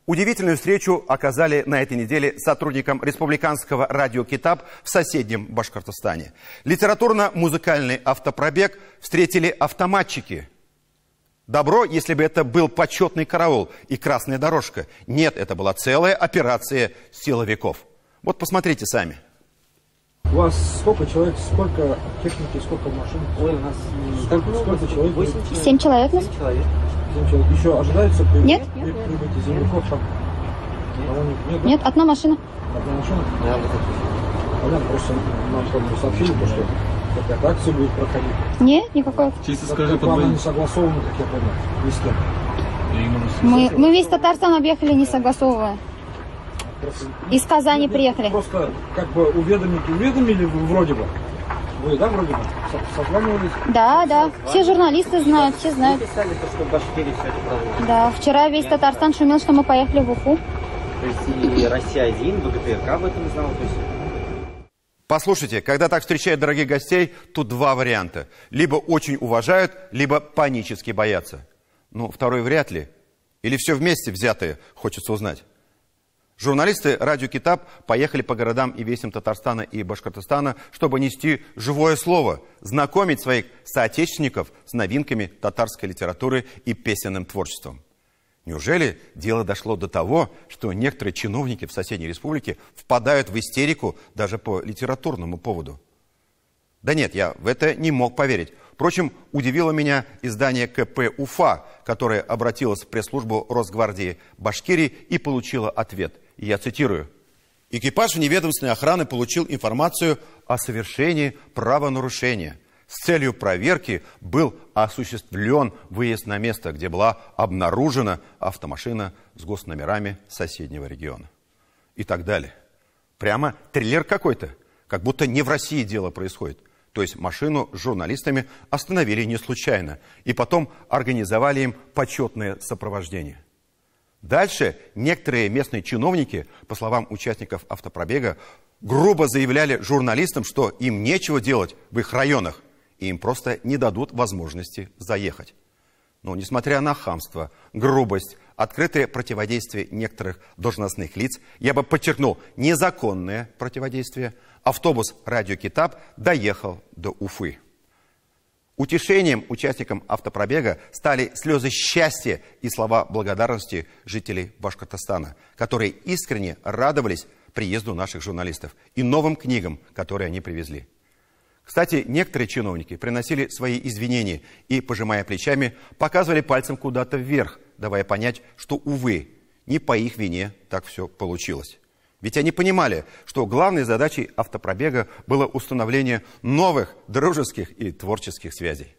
Удивительную встречу оказали на этой неделе сотрудникам республиканского радио «Китап» в соседнем Башкортостане. Литературно-музыкальный автопробег встретили автоматчики. Добро, если бы это был почетный караул и красная дорожка. Нет, это была целая операция силовиков. Вот посмотрите сами. У вас сколько человек, сколько техники, сколько машин? Ой, у нас сколько человек? 8 человек. 7 человек. 7 человек. 7 человек. Еще ожидается Нет. прибытие земляков там? Нет. Нет, одна машина. Одна машина? Да, вот это. Понятно, просто нам что-то сообщили, что какая-то акция будет проходить. Нет, никакой. Чисто Как скажи, планы не согласованы, как я понял, ни с кем. Мы весь Татарстан объехали, не согласовывая. Из Казани приехали. Просто как бы уведомили вы вроде бы. Вы, да, вроде бы? Созванивались? Да. Все журналисты знают, все знают. Мы писали, что в Башкирии все это проводится. Да, вчера весь Татарстан шумел, что мы поехали в Уфу. То есть и Россия-1, БГТРК об этом знал. То есть... Послушайте, когда так встречают дорогих гостей, тут два варианта. Либо очень уважают, либо панически боятся. Ну, второй вряд ли. Или все вместе взятое, хочется узнать. Журналисты радио «Китап» поехали по городам и весям Татарстана и Башкортостана, чтобы нести живое слово, знакомить своих соотечественников с новинками татарской литературы и песенным творчеством. Неужели дело дошло до того, что некоторые чиновники в соседней республике впадают в истерику даже по литературному поводу? Да нет, я в это не мог поверить. Впрочем, удивило меня издание КП «Уфа», которое обратилось в пресс-службу Росгвардии Башкирии и получило ответ. Я цитирую. «Экипаж вневедомственной охраны получил информацию о совершении правонарушения. С целью проверки был осуществлен выезд на место, где была обнаружена автомашина с госномерами соседнего региона». И так далее. Прямо триллер какой-то. Как будто не в России дело происходит. То есть машину с журналистами остановили не случайно. И потом организовали им почетное сопровождение. Дальше некоторые местные чиновники, по словам участников автопробега, грубо заявляли журналистам, что им нечего делать в их районах. И им просто не дадут возможности заехать. Но несмотря на хамство, грубость, открытое противодействие некоторых должностных лиц, я бы подчеркнул, незаконное противодействие, автобус «Радио Китап» доехал до Уфы. Утешением участникам автопробега стали слезы счастья и слова благодарности жителей Башкортостана, которые искренне радовались приезду наших журналистов и новым книгам, которые они привезли. Кстати, некоторые чиновники приносили свои извинения и, пожимая плечами, показывали пальцем куда-то вверх, давая понять, что, увы, не по их вине так все получилось. Ведь они понимали, что главной задачей автопробега было установление новых дружеских и творческих связей.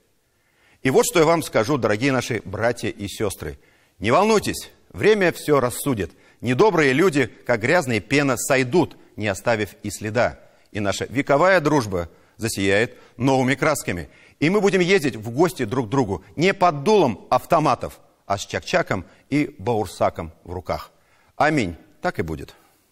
И вот что я вам скажу, дорогие наши братья и сестры. Не волнуйтесь, время все рассудит. Недобрые люди, как грязная пена, сойдут, не оставив и следа. И наша вековая дружба засияет новыми красками. И мы будем ездить в гости друг к другу не под дулом автоматов, а с чак-чаком и баурсаком в руках. Аминь. Так и будет.